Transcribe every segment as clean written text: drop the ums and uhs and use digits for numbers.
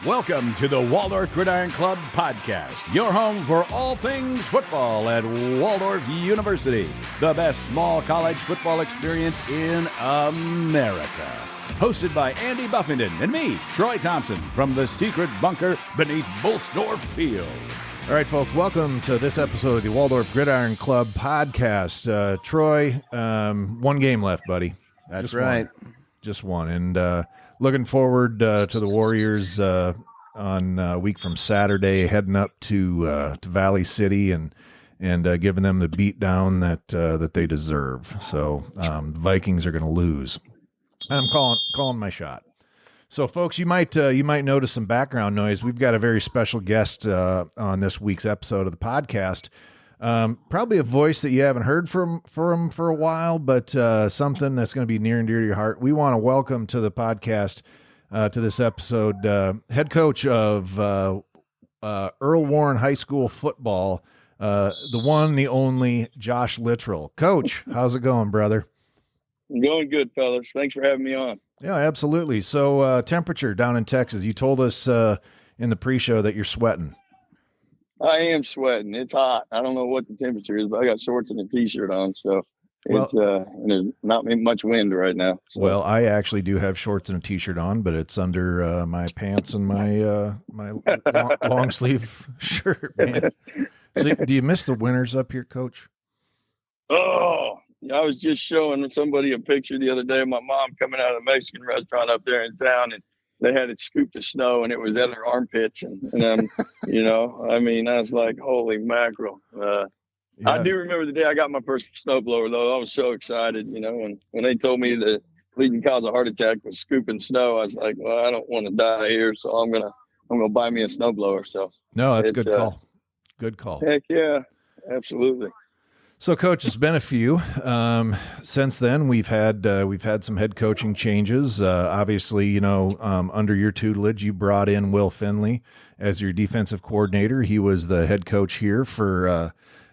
Welcome to the Waldorf Gridiron Club Podcast, your home for all things football at Waldorf University, the best small college football experience in America. Hosted by Andy Buffington and me, Troy Thompson, from the secret bunker beneath Bullsdorf Field. All right, folks, welcome to this episode of the Waldorf Gridiron Club Podcast. Troy, one game left, buddy. That's Just right. Just one. And looking forward to the Warriors on a week from Saturday, heading up to Valley City and giving them the beatdown that they deserve. So the Vikings are going to lose. I'm calling my shot. So, folks, you might notice some background noise. We've got a very special guest on this week's episode of the podcast. Probably a voice that you haven't heard from for a while, but something that's going to be near and dear to your heart. We want to welcome to the podcast, to this episode, head coach of Earl Warren High School football, the one, the only Josh Littrell. Coach, how's it going, brother? I'm going good, fellas. Thanks for having me on. Yeah, absolutely. So temperature down in Texas, you told us in the pre-show that you're sweating. I am sweating. It's hot. I don't know what the temperature is, but I got shorts and a T-shirt on, so it's and there's not much wind right now. So. Well, I actually do have shorts and a T-shirt on, but it's under my pants and my long sleeve shirt, man. So, do you miss the winters up here, Coach? Oh, I was just showing somebody a picture the other day of my mom coming out of a Mexican restaurant up there in town, and they had it scooped of snow, and it was at her armpits. And you know, I mean, I was like, holy mackerel. Yeah. I do remember the day I got my first snowblower, though. I was so excited, you know, and when they told me the leading cause of heart attack was scooping snow, I was like, well, I don't want to die here, so I'm gonna buy me a snowblower. So no, that's a good call. Good call. Heck yeah, absolutely. So, Coach, it's been a few. Since then, we've had some head coaching changes. Obviously, you know, under your tutelage, you brought in Will Finley as your defensive coordinator. He was the head coach here for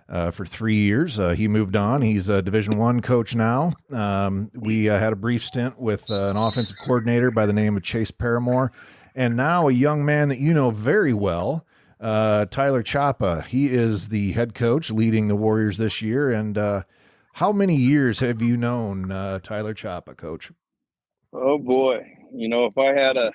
3 years. He moved on. He's a Division I coach now. We had a brief stint with an offensive coordinator by the name of Chase Paramore, and now a young man that you know very well, Tyler Chapa. He is the head coach leading the Warriors this year. And how many years have you known Tyler Chapa, Coach? Oh boy, you know, if I had a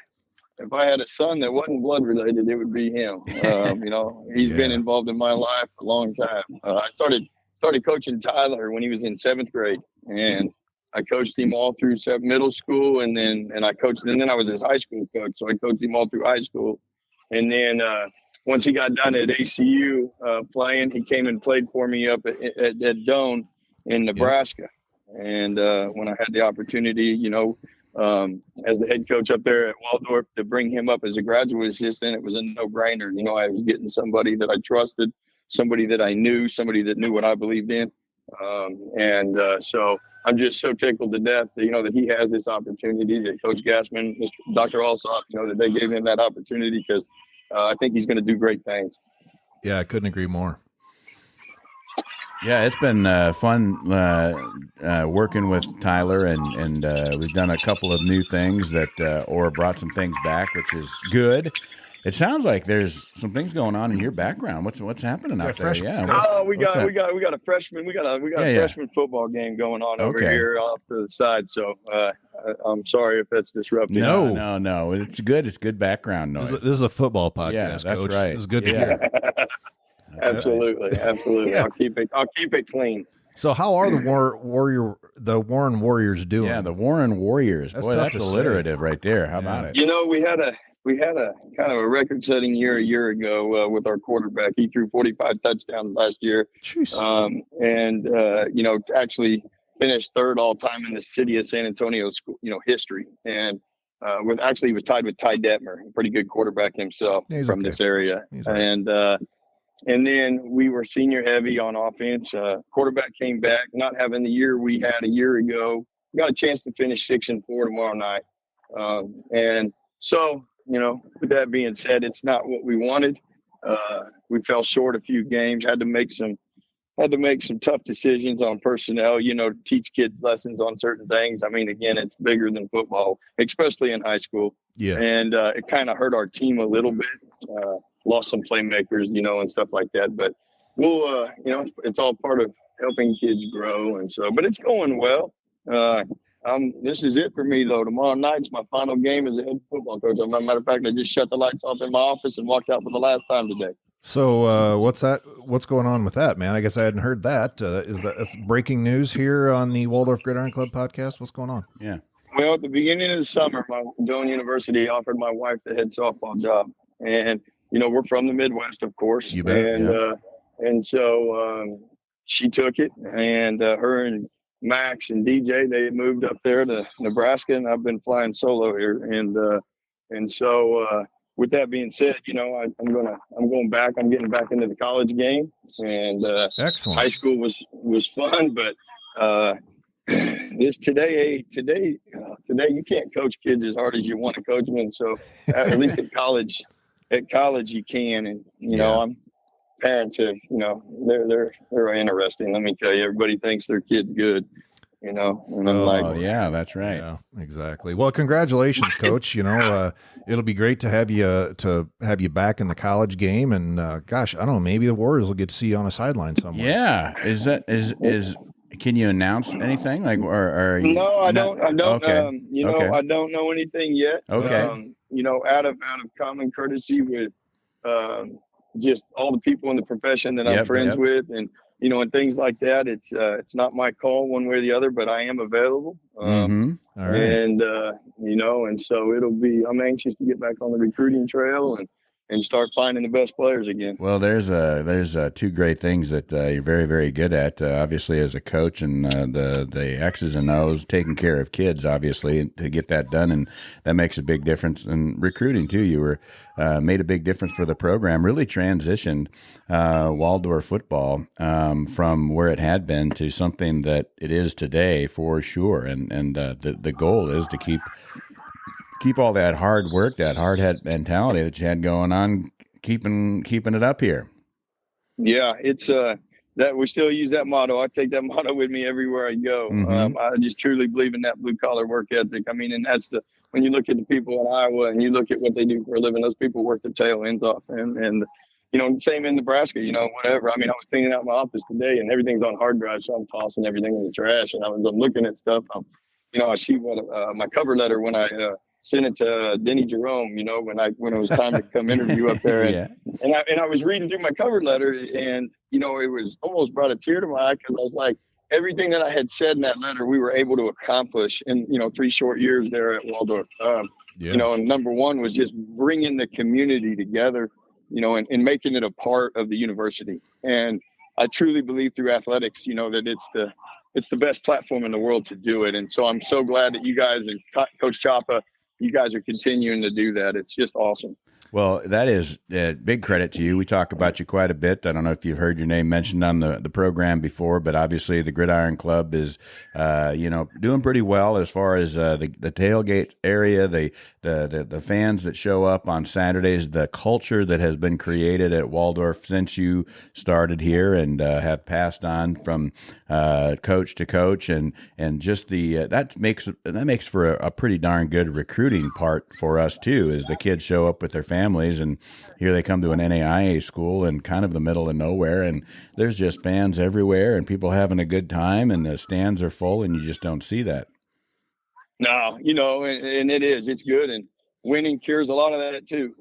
son that wasn't blood related, it would be him. You know, he's been involved in my life for a long time. I started coaching Tyler when he was in 7th grade, and I coached him all through middle school, and then I was his high school coach, so I coached him all through high school, and then. Once he got done at ACU playing, he came and played for me up at Doane in Nebraska. And when I had the opportunity, you know, as the head coach up there at Waldorf, to bring him up as a graduate assistant, it was a no-brainer. You know, I was getting somebody that I trusted, somebody that I knew, somebody that knew what I believed in. So I'm just so tickled to death that, you know, that he has this opportunity, that Coach Gassman, Dr. Alsop, you know, that they gave him that opportunity, because I think he's going to do great things. Yeah, I couldn't agree more. Yeah, it's been fun working with Tyler, and we've done a couple of new things that Aura brought some things back, which is good. It sounds like there's some things going on in your background. What's happening out there? Yeah. We got a freshman. We got a freshman football game going on over here off to the side. So I'm sorry if that's disrupting. No. It's good. It's good background noise. This is a football podcast. Yeah, that's Coach. right. It's good to hear. Absolutely. Yeah. I'll keep it clean. So how are the Warren Warriors doing? Yeah, the Warren Warriors. Boy, that's alliterative right there. How about it? You know, we had a kind of a record-setting year a year ago with our quarterback. He threw 45 touchdowns last year. You know, actually finished 3rd all-time in the city of San Antonio school, you know, history. And he was tied with Ty Detmer, a pretty good quarterback himself from this area. And then we were senior heavy on offense. Quarterback came back, not having the year we had a year ago. We got a chance to finish 6-4 tomorrow night. And so, you know, with that being said, it's not what we wanted. We fell short a few games, had to make some had to make some tough decisions on personnel, to teach kids lessons on certain things. I mean, again, it's bigger than football, especially in high school. Yeah. And it kind of hurt our team a little bit. Lost some playmakers, and stuff like that. But we'll, it's all part of helping kids grow. And so, but it's going well. This is it for me, though. Tomorrow night's my final game as a head football coach. As a matter of fact, I just shut the lights off in my office and walked out for the last time today. So what's going on with that, man? I guess I hadn't heard that. That's breaking news here on the Waldorf Gridiron Club podcast? What's going on? Yeah. Well, at the beginning of the summer, my Doane University offered my wife the head softball job. And, we're from the Midwest, of course. You bet, and so she took it, and her and Max and DJ, they moved up there to Nebraska, and I've been flying solo here. And so with that being said, I'm going back. I'm getting back into the college game, and excellent. High school was fun, but today you can't coach kids as hard as you want to coach them. And so at least at college you can. And I'm parents are, they're interesting. Let me tell you, everybody thinks their kid's good. And I'm yeah, that's right. Yeah, exactly. Well, congratulations, Coach. It'll be great to have you back in the college game, and gosh, I don't know, maybe the Warriors will get to see you on a sideline somewhere. Yeah, is can you announce anything or you No, I don't. Okay. Okay. I don't know anything yet. Okay. Out of common courtesy with just all the people in the profession that I'm friends with, and and things like that. It's not my call one way or the other, but I am available. All right. And and so I'm anxious to get back on the recruiting trail and start finding the best players again. Well, there's two great things that you're very, very good at, obviously as a coach, and the X's and O's, taking care of kids, obviously, to get that done, and that makes a big difference in recruiting too. You were made a big difference for the program, really transitioned Waldorf football from where it had been to something that it is today for sure, and the goal is to keep all that hard work, that hard head mentality that you had going on, keeping it up here. Yeah, it's that we still use that motto. I take that motto with me everywhere I go. Mm-hmm. I just truly believe in that blue collar work ethic. I mean, and that's when you look at the people in Iowa and you look at what they do for a living, those people work their tail ends off. And same in Nebraska, whatever. I mean, I was cleaning out my office today and everything's on hard drive, so I'm tossing everything in the trash. And I'm looking at stuff. I see what my cover letter when I sent it to Denny Jerome, when it was time to come interview up there. Yeah. And I was reading through my cover letter, and, it was almost brought a tear to my eye, because I was like, everything that I had said in that letter, we were able to accomplish in, 3 short years there at Waldorf. And number one was just bringing the community together, and making it a part of the university. And I truly believe through athletics, that it's the best platform in the world to do it. And so I'm so glad that you guys and Coach Chapa, you guys are continuing to do that. It's just awesome. Well, that is big credit to you. We talk about you quite a bit. I don't know if you've heard your name mentioned on the program before, but obviously the Gridiron Club is, doing pretty well as far as the tailgate area, the fans that show up on Saturdays, the culture that has been created at Waldorf since you started here and have passed on from coach to coach, and just that makes for a pretty darn good recruiting part for us too, as the kids show up with their families, and here they come to an NAIA school in kind of the middle of nowhere, and there's just fans everywhere and people having a good time, and the stands are full, and you just don't see that. No, and it's good, and winning cures a lot of that too,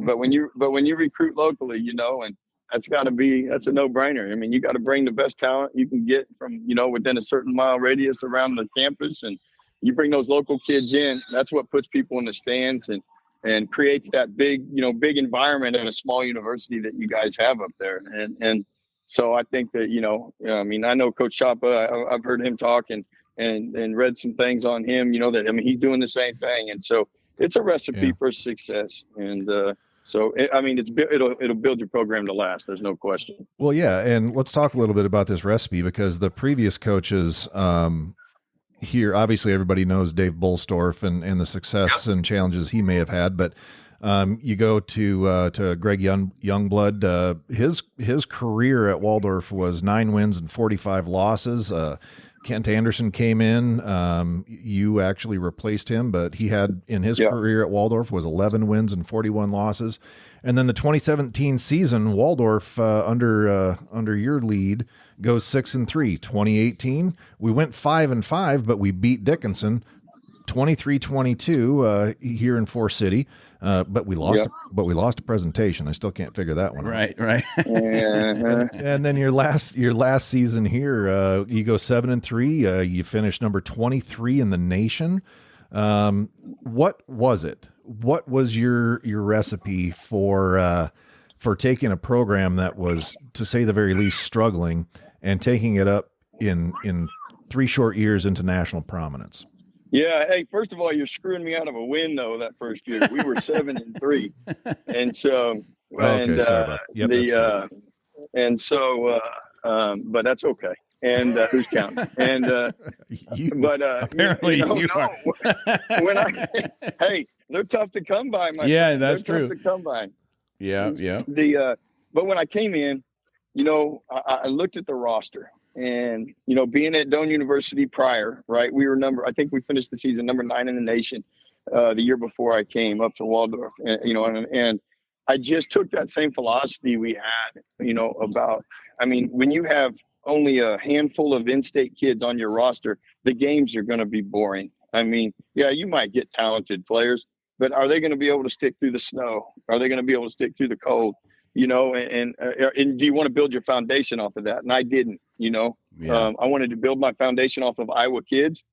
but when you recruit locally, and that's a no-brainer. I mean, you got to bring the best talent you can get from, within a certain mile radius around the campus, and you bring those local kids in. That's what puts people in the stands and creates that big environment in a small university that you guys have up there. And so I think that, I know Coach Chapa, I've heard him talk and read some things on him, he's doing the same thing. And so it's a recipe for success. And, so, it'll build your program to last. There's no question. Well, yeah. And let's talk a little bit about this recipe, because the previous coaches here, obviously everybody knows Dave Bolstorff and the success and challenges he may have had, but You go to Greg Youngblood. His career at Waldorf was 9 wins and 45 losses. Kent Anderson came in. You actually replaced him, but he had in his career at Waldorf was 11 wins and 41 losses. And then the 2017 season, Waldorf under your lead goes 6-3. 2018, we went 5-5, but we beat Dickinson 23-22 here in Forest City. But we lost. But we lost a presentation. I still can't figure that one out. Right. and then your last season here, you go 7-3. You finish number 23 in the nation. What was it? What was your recipe for taking a program that was, to say the very least, struggling and taking it up in 3 short years into national prominence? Yeah. Hey, first of all, you're screwing me out of a win though. That first year we were 7-3, and so sorry about that. But that's okay. And who's counting? And apparently you are. Hey, they're tough to come by. That's true. Tough to come by. Yeah. But when I came in, I looked at the roster, and being at Doane University prior, right? I think we finished the season number 9 in the nation the year before I came up to Waldorf, and I just took that same philosophy we had, about. I mean, when you have only a handful of in-state kids on your roster, the games are going to be boring. I mean, you might get talented players, but are they going to be able to stick through the snow? Are they going to be able to stick through the cold? And do you want to build your foundation off of that? And I didn't, I wanted to build my foundation off of Iowa kids,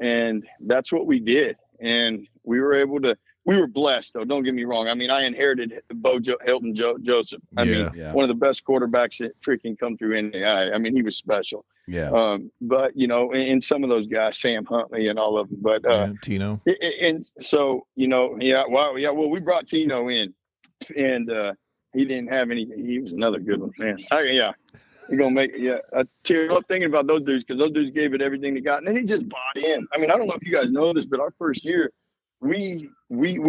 and that's what we did. And we were blessed though. Don't get me wrong. I mean, I inherited Hilton Joseph. I mean, one of the best quarterbacks that freaking come through NAI. I mean, he was special. Yeah. But and some of those guys, Sam Huntley and all of them, but Tino. And so, well, we brought Tino in, and he didn't have any. He was another good one, man. You're going to make it. I love thinking about those dudes, because those dudes gave it everything they got. And then he just bought in. I mean, I don't know if you guys know this, but our first year, we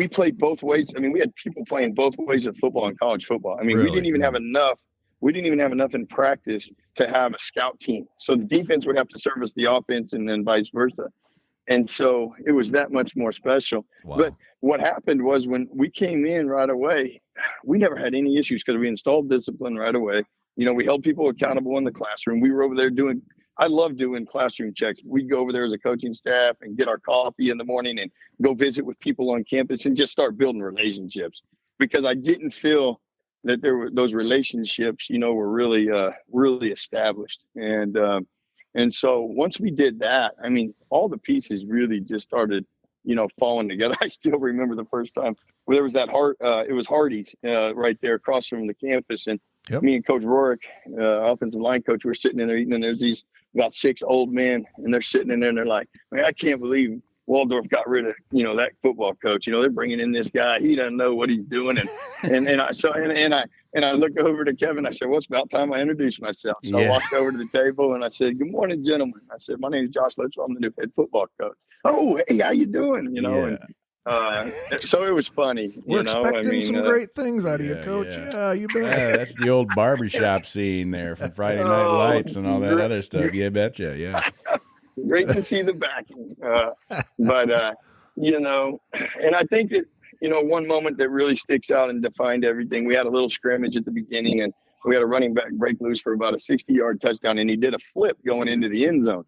played both ways. I mean, we had people playing both ways of football and college football. I mean, really? We didn't even have enough. We didn't even have enough in practice to have a scout team. So the defense would have to service the offense, and then vice versa. And so it was that much more special. Wow. But what happened was, when we came in right away, we never had any issues, because we installed discipline right away. We held people accountable in the classroom. We were over there I love doing classroom checks. We'd go over there as a coaching staff and get our coffee in the morning and go visit with people on campus and just start building relationships, because I didn't feel that those relationships, were really, really established. And so once we did that, I mean, all the pieces really just started, falling together. I still remember the first time where there was it was Hardee's right there across from the campus. And me and Coach Rorick, offensive line coach, were sitting in there eating, and there's these about 6 old men, and they're sitting in there and they're like, man, I can't believe Waldorf got rid of, that football coach. They're bringing in this guy. He doesn't know what he's doing. And I looked over to Kevin. I said, well, it's about time I introduced myself. So I walked over to the table and I said, good morning, gentlemen. I said, my name is Josh Littrell. I'm the new head football coach. Oh, hey, how you doing? And so it was funny. We're expecting some great things out of you, Coach. Yeah, you bet. Yeah, that's the old barbershop scene there from Friday Night Lights and all that other stuff. Yeah, betcha. Yeah. Great to see the backing. And I think that, one moment that really sticks out and defined everything, we had a little scrimmage at the beginning, and we had a running back break loose for about a 60-yard touchdown, and he did a flip going into the end zone.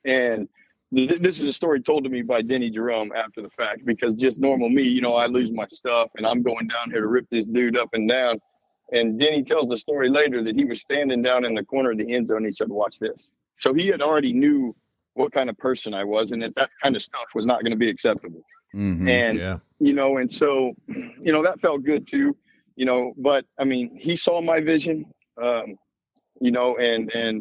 And this is a story told to me by Denny Jerome after the fact, because just normal me, I lose my stuff, and I'm going down here to rip this dude up and down. And Denny tells the story later that he was standing down in the corner of the end zone, and he said, watch this. So he had already knew what kind of person I was, and that kind of stuff was not going to be acceptable. Mm-hmm, and, and so, that felt good too, but I mean, he saw my vision, and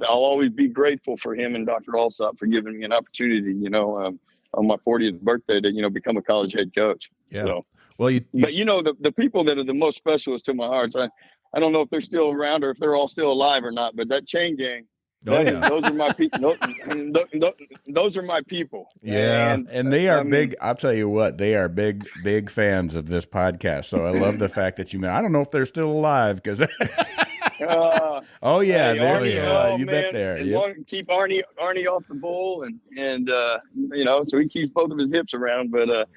I'll always be grateful for him and Dr. Alsop for giving me an opportunity, on my 40th birthday to, become a college head coach. Yeah. So, well, but the people that are the most specialist to my heart, I don't know if they're still around or if they're all still alive or not, but that chain gang, Those are my people. Those are my people. Yeah. And they are big. I'll tell you what, they are big fans of this podcast. So I love the fact that I don't know if they're still alive because. Oh yeah, hey, Arnie, you bet there. Keep Arnie off the bull, and so he keeps both of his hips around. But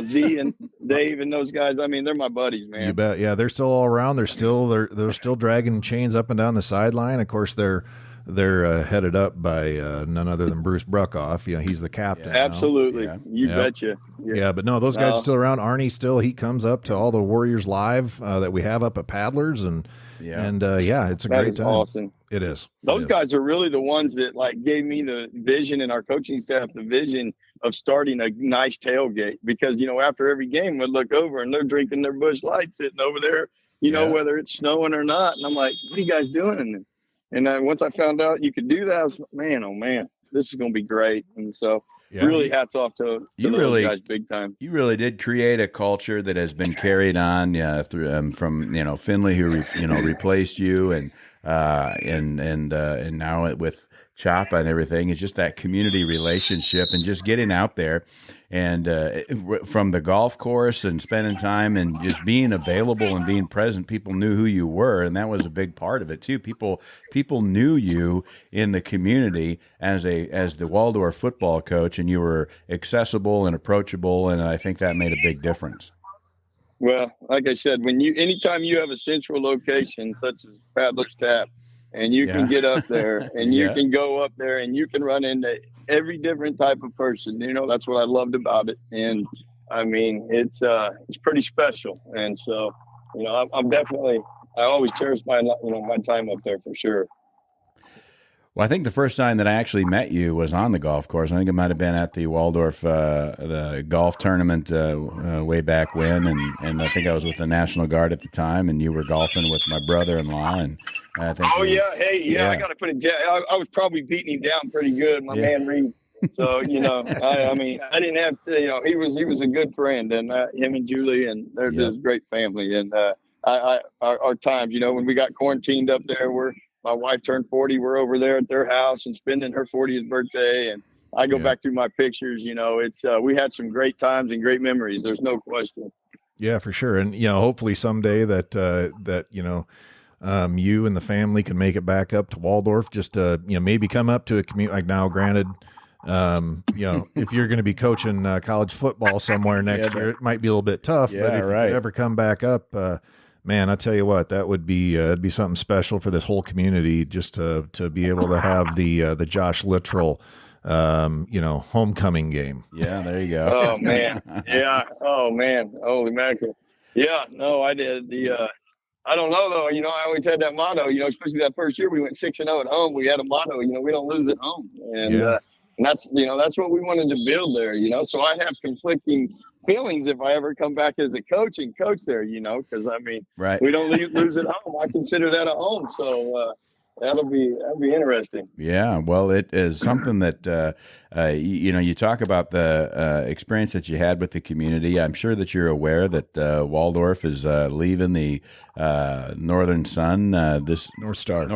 Z and Dave and those guys, I mean, they're my buddies, man. You bet. Yeah, they're still all around. They're still dragging chains up and down the sideline. Of course, they're headed up by none other than Bruce Bruckoff. He's the captain. Yeah, absolutely, you betcha. Yeah, but no, those guys are still around. Arnie he comes up to all the Warriors live that we have up at Paddlers, and it's a great time. Awesome. It is. Those guys are really the ones that gave me the vision, and our coaching staff the vision of starting a nice tailgate, because after every game we'd look over and they're drinking their Busch Light sitting over there, whether it's snowing or not, and I'm like, what are you guys doing? And once I found out you could do that, I was like, man, oh man, this is going to be great. And so really hats off to those guys big time. You really did create a culture that has been carried on through from Finley, who replaced you, and now with Chapa and everything. It's just that community relationship and just getting out there and from the golf course and spending time and just being available and being present. People knew who you were, and that was a big part of it too. People knew you in the community as the Waldorf football coach, and you were accessible and approachable, and I think that made a big difference. Well, like I said, anytime you have a central location such as Paddler's Tap, and you can get up there and you can go up there and you can run into every different type of person, that's what I loved about it. And I mean, it's pretty special. And so, I always cherish my time up there for sure. Well, I think the first time that I actually met you was on the golf course. I think it might have been at the Waldorf the golf tournament way back when, and I think I was with the National Guard at the time, and you were golfing with my brother-in-law. And I think I got to put it. I was probably beating him down pretty good, my man Reed. So I didn't have to. He was a good friend, and him and Julie, and they're just a great family. And our times, when we got quarantined up there, my wife turned 40. We're over there at their house and spending her 40th birthday. And I go back through my pictures. It's we had some great times and great memories. There's no question. Yeah, for sure. And hopefully someday that you and the family can make it back up to Waldorf. Just maybe come up to a community. Like now, granted, if you're going to be coaching college football somewhere next year, it might be a little bit tough. But if you could ever come back up. Man, I tell you what, that would be it'd be something special for this whole community, just to be able to have the Josh Littrell, homecoming game. Yeah, there you go. Oh man, yeah. Oh man, holy mackerel. Yeah, no, I did I don't know though. I always had that motto. Especially that first year we went 6-0 at home. We had a motto. We don't lose at home, and that's that's what we wanted to build there. So I have conflicting feelings if I ever come back as a coach and coach there, because we don't lose at home. I consider that a home. So that'll be interesting. Yeah. Well, it is something that, you talk about the experience that you had with the community. I'm sure that you're aware that Waldorf is leaving the Northern Sun, this North Star.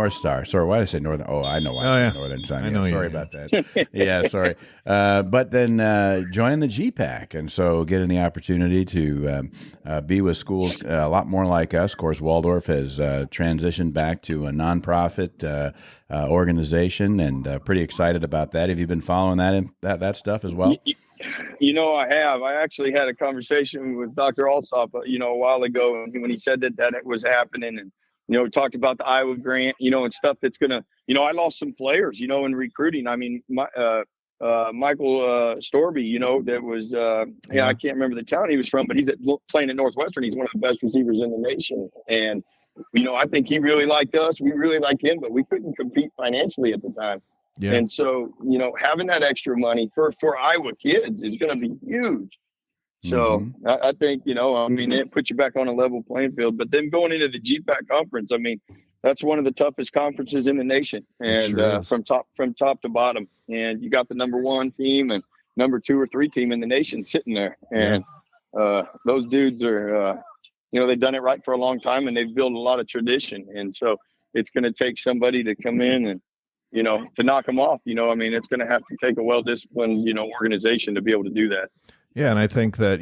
Sorry, why did I say Northern? Oh, I know why I said Northern Sun. I know. Sorry about that. Yeah, sorry. But then joining the GPAC, and so getting the opportunity to be with schools a lot more like us. Of course, Waldorf has transitioned back to a nonprofit organization, and pretty excited about that. Have you been following that stuff as well? I have. I actually had a conversation with Dr. Alsop, a while ago, when he said that it was happening, and we talked about the Iowa grant, and stuff that's gonna. I lost some players, in recruiting. I mean, Michael Storby, that was. I can't remember the town he was from, but he's playing at Northwestern. He's one of the best receivers in the nation, and I think he really liked us. We really liked him, but we couldn't compete financially at the time. Yeah. And so, having that extra money for Iowa kids is going to be huge. So I think, it puts you back on a level playing field. But then going into the GPAC conference, that's one of the toughest conferences in the nation, and from top to bottom. And you got the number 1 team and number 2 or 3 team in the nation sitting there. And those dudes are, they've done it right for a long time, and they've built a lot of tradition. And so it's going to take somebody to come in and to knock them off. I mean, it's going to have to take a well-disciplined, organization to be able to do that. Yeah, and I think that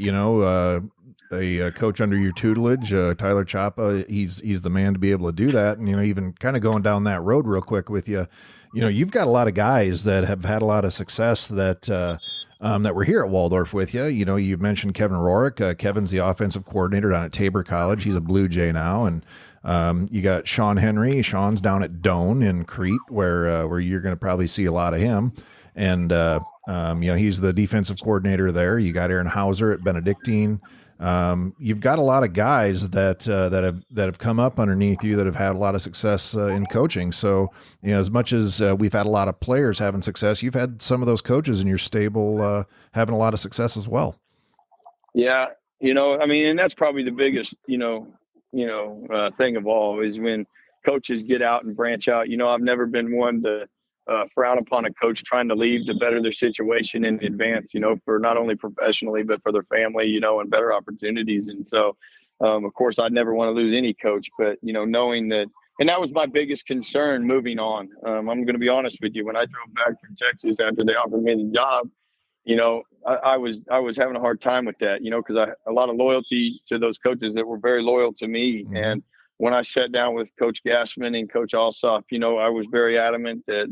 a coach under your tutelage, Tyler Chapa, he's the man to be able to do that. And even kind of going down that road real quick with you, you've got a lot of guys that have had a lot of success that that were here at Waldorf with you. You've mentioned Kevin Rorick. Kevin's the offensive coordinator down at Tabor College. He's a Blue Jay now, and you got Sean Henry. Sean's down at Doane in Crete, where you're going to probably see a lot of him. And he's the defensive coordinator there. You got Aaron Hauser at Benedictine. You've got a lot of guys that have come up underneath you that have had a lot of success in coaching. So, as much as we've had a lot of players having success, you've had some of those coaches in your stable having a lot of success as well. Yeah, I mean, and that's probably the biggest, thing of all is when coaches get out and branch out. I've never been one to frown upon a coach trying to leave to better their situation in advance, for not only professionally, but for their family, and better opportunities. And so, of course, I'd never want to lose any coach, but, knowing that, and that was my biggest concern moving on. I'm going to be honest with you. When I drove back from Texas after they offered me the job, I was having a hard time with that, because a lot of loyalty to those coaches that were very loyal to me. Mm-hmm. And when I sat down with Coach Gassman and Coach Alsop, I was very adamant that,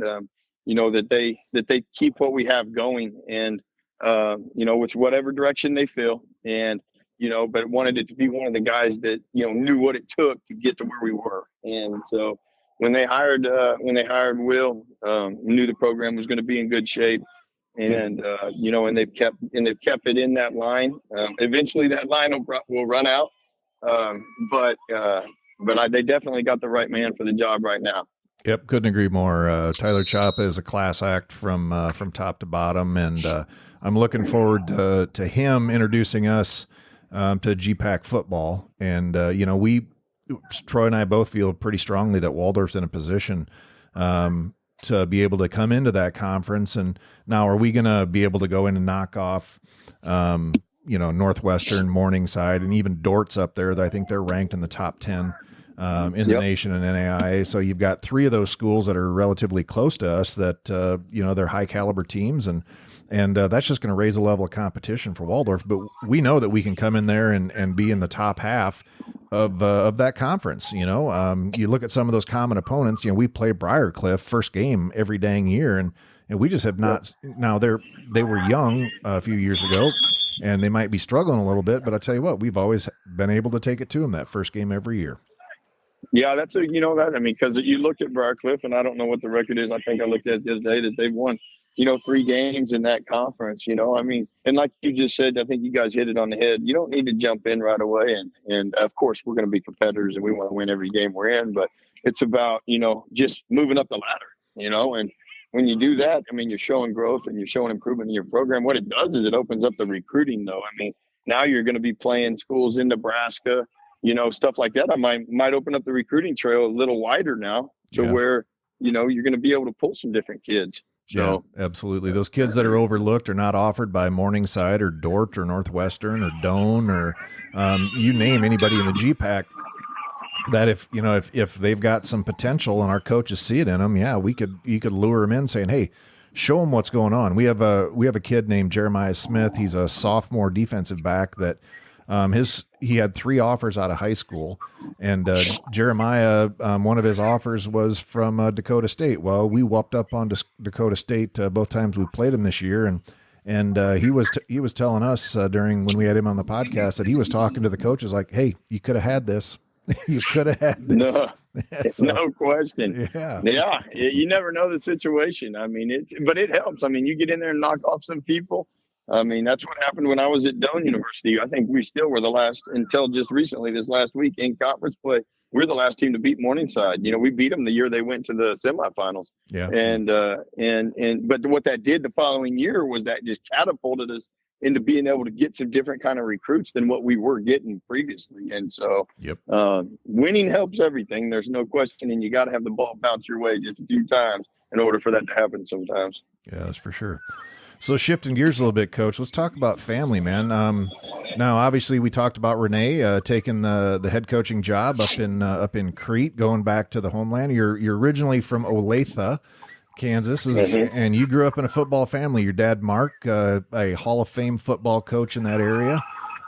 that they keep what we have going and, with whatever direction they feel. And, but wanted it to be one of the guys that, knew what it took to get to where we were. And so when they hired Will, knew the program was going to be in good shape. And, and they've kept it in that line. Eventually that line will run out. But they definitely got the right man for the job right now. Yep, couldn't agree more. Tyler Chapa is a class act from top to bottom, and I'm looking forward to him introducing us to GPAC football. And Troy and I both feel pretty strongly that Waldorf's in a position to be able to come into that conference. And now, are we going to be able to go in and knock off Northwestern, Morningside, and even Dort's up there? I think they're ranked in the top 10 in the nation in NAIA. So you've got three of those schools that are relatively close to us that, they're high caliber teams, and that's just going to raise the level of competition for Waldorf. But we know that we can come in there and be in the top half of that conference. You look at some of those common opponents, we play Briarcliff first game every dang year, and we just have not. Now they were young a few years ago, and they might be struggling a little bit, but I tell you what, we've always been able to take it to them that first game every year. Yeah, that's because you look at Briarcliff, and I don't know what the record is. I think I looked at it the other day that they've won, 3 games in that conference, and like you just said, I think you guys hit it on the head. You don't need to jump in right away. And of course we're going to be competitors and we want to win every game we're in, but it's about, just moving up the ladder, and when you do that, you're showing growth and you're showing improvement in your program. What it does is it opens up the recruiting though. Now you're going to be playing schools in Nebraska, stuff like that. I might open up the recruiting trail a little wider now to where, you're going to be able to pull some different kids. So, yeah, absolutely. Those kids that are overlooked are not offered by Morningside or Dort or Northwestern or Doane or you name anybody in the GPAC that if they've got some potential and our coaches see it in them, you could lure them in saying, hey, show them what's going on. We have a kid named Jeremiah Smith. He's a sophomore defensive back that he had 3 offers out of high school, and Jeremiah, one of his offers was from Dakota State. Well, we whooped up on Dakota State both times we played him this year, and he was telling us during when we had him on the podcast that he was talking to the coaches like, hey, you could have had this. You could have had this. No, no question. Yeah. You never know the situation. But it helps. You get in there and knock off some people. That's what happened when I was at Doane University. I think we still were the last until just recently, this last week in conference play. We're the last team to beat Morningside. We beat them the year they went to the semifinals. Yeah. But what that did the following year was that just catapulted us into being able to get some different kind of recruits than what we were getting previously. And so winning helps everything. There's no question. And you got to have the ball bounce your way just a few times in order for that to happen sometimes. Yeah, that's for sure. So shifting gears a little bit, Coach, let's talk about family, man. Now, obviously, we talked about Renee taking the head coaching job up in Crete, going back to the homeland. You're originally from Olathe, Kansas, and you grew up in a football family. Your dad, Mark, a Hall of Fame football coach in that area.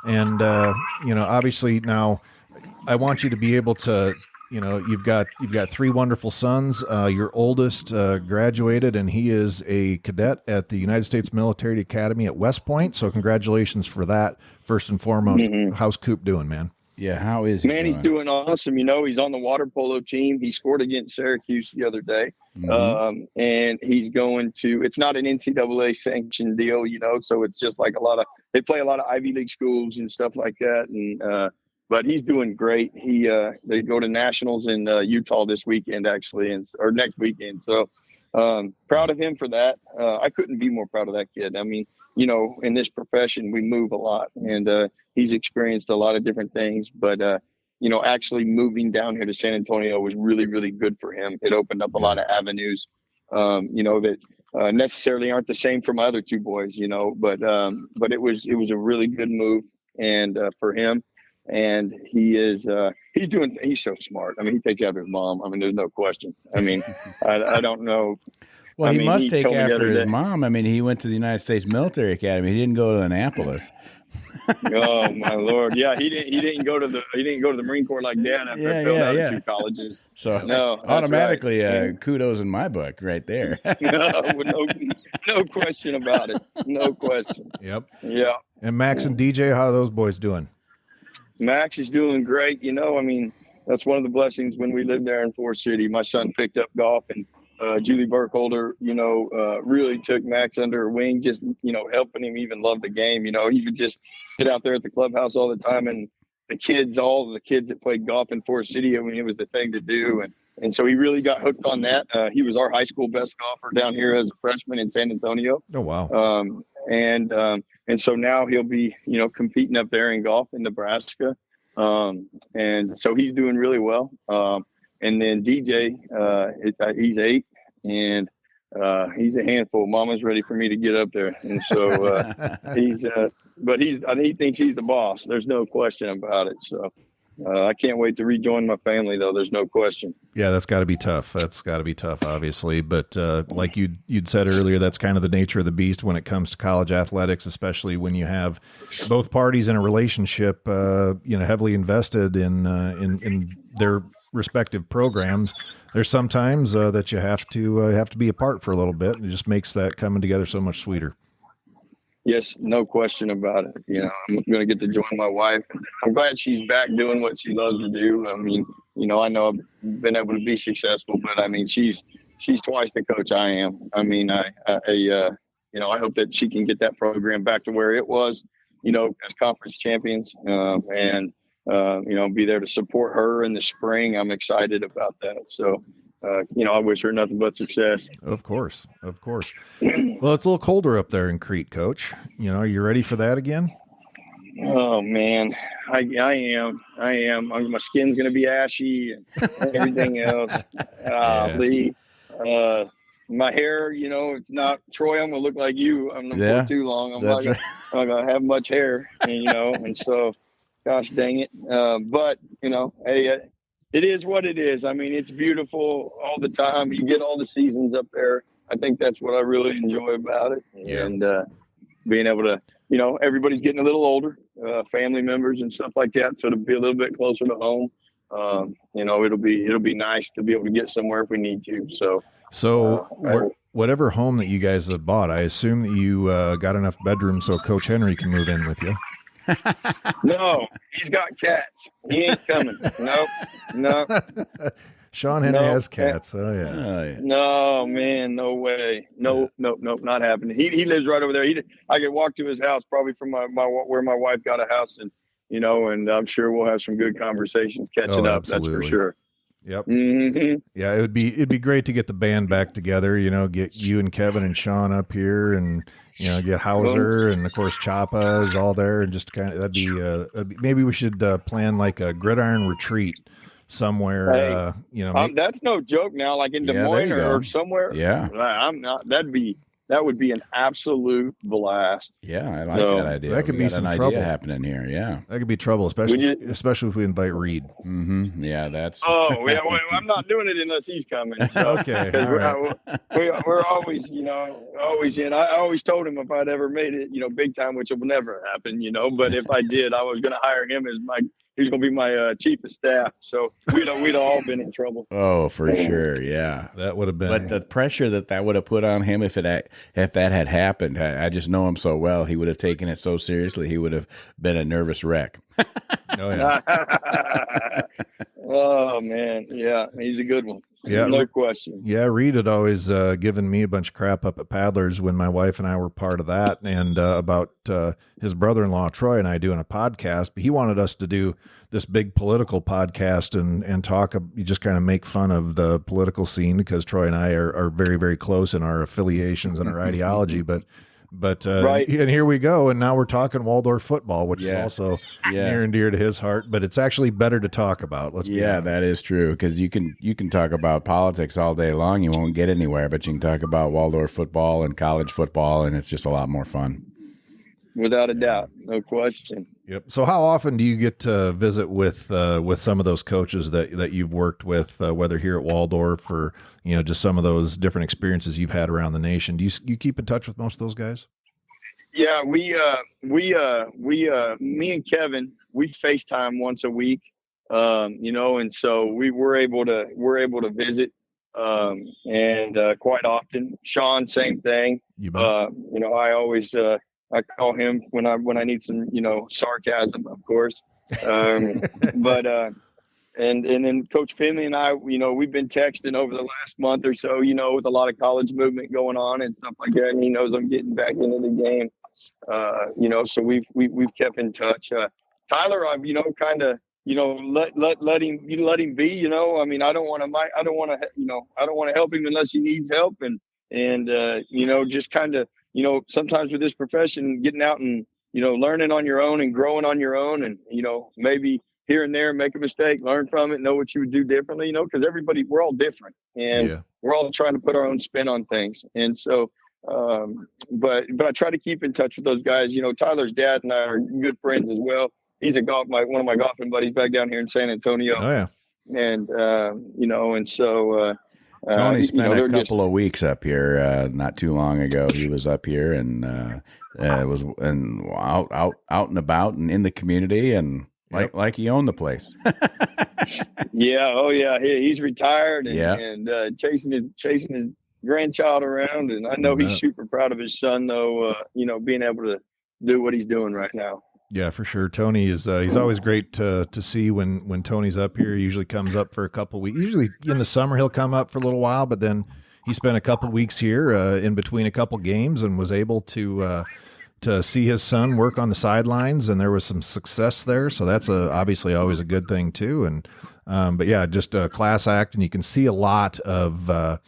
And, obviously now I want you to be able to, you've got 3 wonderful sons. Your oldest graduated, and he is a cadet at the United States Military Academy at West Point. So congratulations for that, first and foremost. How's Coop doing, man? Yeah, how is he? Man, he's doing awesome. He's on the water polo team. He scored against Syracuse the other day. And he's going to, it's not an NCAA sanctioned deal, so it's just like they play a lot of Ivy League schools and stuff like that. And, but he's doing great. They go to nationals in Utah this weekend, actually, or next weekend. So proud of him for that. I couldn't be more proud of that kid. I mean, in this profession, we move a lot, and he's experienced a lot of different things. But, actually moving down here to San Antonio was really, really good for him. It opened up a lot of avenues, that necessarily aren't the same for my other 2 boys, but it was a really good move and for him. And he's so smart. I mean, he takes after his mom. I mean, there's no question. I mean, I don't know. Well, he must take after his mom. I mean, he went to the United States Military Academy. He didn't go to Annapolis. Oh my Lord! Yeah, he didn't go to the Marine Corps like Dad after I failed out of 2 colleges. So no, automatically, kudos in my book right there. no question about it. No question. Yep. Yeah. And Max and DJ, how are those boys doing? Max is doing great. I mean, that's one of the blessings when we lived there in Forest City. My son picked up golf, and Julie Burkholder, really took Max under her wing, just, helping him even love the game. He would just sit out there at the clubhouse all the time. And all the kids that played golf in Forest City, I mean, it was the thing to do. And so he really got hooked on that. He was our high school best golfer down here as a freshman in San Antonio. Oh, wow. And so now he'll be, competing up there in golf in Nebraska. And so he's doing really well. And then DJ, he's 8, and he's a handful. Mama's ready for me to get up there. And so he thinks he's the boss. There's no question about it. So I can't wait to rejoin my family, though. There's no question. Yeah, that's got to be tough. Obviously. But like you'd said earlier, that's kind of the nature of the beast when it comes to college athletics, especially when you have both parties in a relationship, heavily invested in their respective programs. There's sometimes that you have to be apart for a little bit, and it just makes that coming together so much sweeter. Yes, no question about it. I'm going to get to join my wife. I'm glad she's back doing what she loves to do. I mean, I know I've been able to be successful, but I mean, she's twice the coach I am. I mean, I hope that she can get that program back to where it was, as conference champions, and be there to support her in the spring. I'm excited about that. So, I wish her nothing but success. Of course. Well, it's a little colder up there in Crete, Coach. Are you ready for that again? Oh man, I am. My skin's going to be ashy and everything else. Lee, my hair, it's not Troy. I'm going to look like you. I'm not for too long. I'm not going to have much hair, and so, gosh dang it. But hey, it is what it is. I mean, it's beautiful all the time. You get all the seasons up there. I think that's what I really enjoy about it. Yeah. And being able to, everybody's getting a little older, family members and stuff like that. So to be a little bit closer to home, it'll be nice to be able to get somewhere if we need to. So whatever home that you guys have bought, I assume that you got enough bedrooms so Coach Henry can move in with you. No, he's got cats. He ain't coming. No. Sean Henry has cats. Oh yeah. No, man, no way. Nope, not happening. He lives right over there. I could walk to his house probably from where my wife got a house, and and I'm sure we'll have some good conversations catching up. That's for sure. Yep. Mm-hmm. Yeah, it'd be great to get the band back together. Get you and Kevin and Sean up here, and get Hauser and of course Chapa is all there, and just kind of that'd be maybe we should plan like a gridiron retreat somewhere. Hey, that's no joke now, like in Des Moines or somewhere. Yeah, I'm not. That'd be that would be an absolute blast. Yeah, I like that idea. That could be some idea trouble happening here. Yeah, that could be trouble, especially if we invite Reed. Mm-hmm. Yeah, that's. Oh, yeah. Well, I'm not doing it unless he's coming. So, Okay, we're always, always in. I always told him if I'd ever made it, big time, which will never happen, But if I did, I was going to hire him as he's going to be my chief of staff. So we'd all been in trouble. Oh, for sure. Yeah, that would have been. But the pressure that would have put on him if that had happened, I just know him so well. He would have taken it so seriously. He would have been a nervous wreck. Oh yeah. Oh man, yeah, he's a good one. Yeah, no question. Yeah, Reed had always given me a bunch of crap up at Paddlers when my wife and I were part of that, and about his brother-in-law Troy and I doing a podcast. But he wanted us to do this big political podcast and talk. You just kind of make fun of the political scene because Troy and I are very, very close in our affiliations and our ideology. But right. And here we go, and now we're talking Waldorf football, which is also near and dear to his heart. But it's actually better to talk about. Let's be honest. That is true, because you can talk about politics all day long, you won't get anywhere. But you can talk about Waldorf football and college football, and it's just a lot more fun. Without a doubt, no question. Yep. So, how often do you get to visit with some of those coaches that you've worked with, whether here at Waldorf or just some of those different experiences you've had around the nation? Do you keep in touch with most of those guys? Yeah, me and Kevin, we FaceTime once a week, and so we're able to visit, and quite often. Sean, same thing. I always. I call him when I need some, sarcasm, of course. But and then Coach Finley and I, we've been texting over the last month or so, with a lot of college movement going on and stuff like that. And he knows I'm getting back into the game. So we've kept in touch. Tyler, I've kind of let him be. I mean, I don't want to help him unless he needs help, and just kind of. Sometimes with this profession, getting out and, learning on your own and growing on your own and, maybe here and there make a mistake, learn from it, know what you would do differently, because we're all different and we're all trying to put our own spin on things. And so, but I try to keep in touch with those guys. Tyler's dad and I are good friends as well. He's one of my golfing buddies back down here in San Antonio. Oh, yeah. And, and so, Tony spent a couple of weeks up here not too long ago. He was up here and was out and about and in the community and like he owned the place. Yeah, oh yeah, he's retired and chasing his grandchild around, and I know he's super proud of his son though. Being able to do what he's doing right now. Yeah, for sure. Tony is he's always great to see when Tony's up here. He usually comes up for a couple of weeks. Usually in the summer he'll come up for a little while, but then he spent a couple of weeks here in between a couple games and was able to see his son work on the sidelines, and there was some success there. So that's obviously always a good thing too. And but yeah, just a class act, and you can see a lot of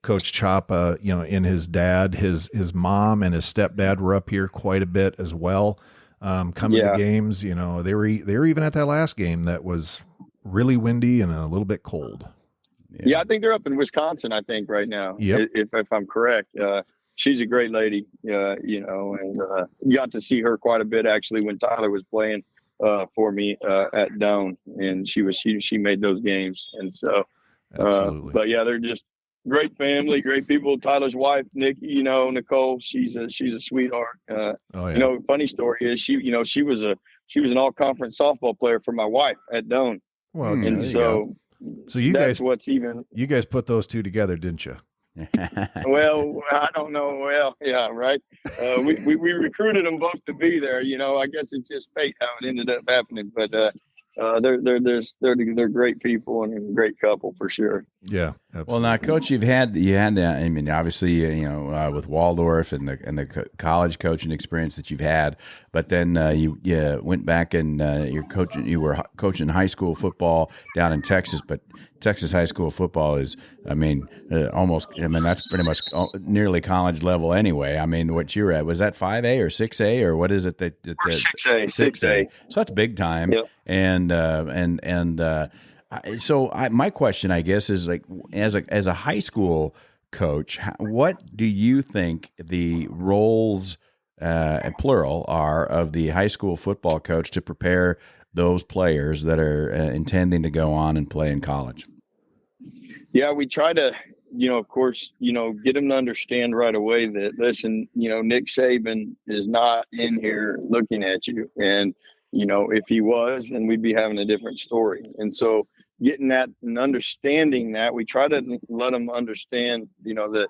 Coach Chapa, in his dad, his mom and his stepdad were up here quite a bit as well. Coming to games, they were even at that last game that was really windy and a little bit cold. Yeah, I think they're up in Wisconsin, I think right now. Yep. If I'm correct. She's a great lady, and got to see her quite a bit actually when Tyler was playing for me at Doane, and she made those games. And so, absolutely. But yeah, they're just great family, great people. Tyler's wife, Nikki, Nicole, she's a sweetheart. Funny story is she was an all-conference softball player for my wife at Doane. Well, and so you guys put those two together, didn't you? Well, I don't know. Well, yeah, right. We recruited them both to be there. I guess it's just fate how it ended up happening. But they're great people and a great couple for sure. Yeah, absolutely. Well, now, Coach, you had I mean, obviously, with Waldorf and the college coaching experience that you've had, but then you went back and you were coaching high school football down in Texas, but Texas high school football is, that's pretty much nearly college level anyway. I mean, what you're at, was that 5A or 6A or what is it that 6A. So that's big time. Yep. So my question, I guess, is like as a high school coach, what do you think the roles, and plural, are of the high school football coach to prepare those players that are intending to go on and play in college? Yeah, we try to, of course, get them to understand right away that, listen, Nick Saban is not in here looking at you. And, if he was, then we'd be having a different story. And so getting that and understanding that, we try to let them understand, the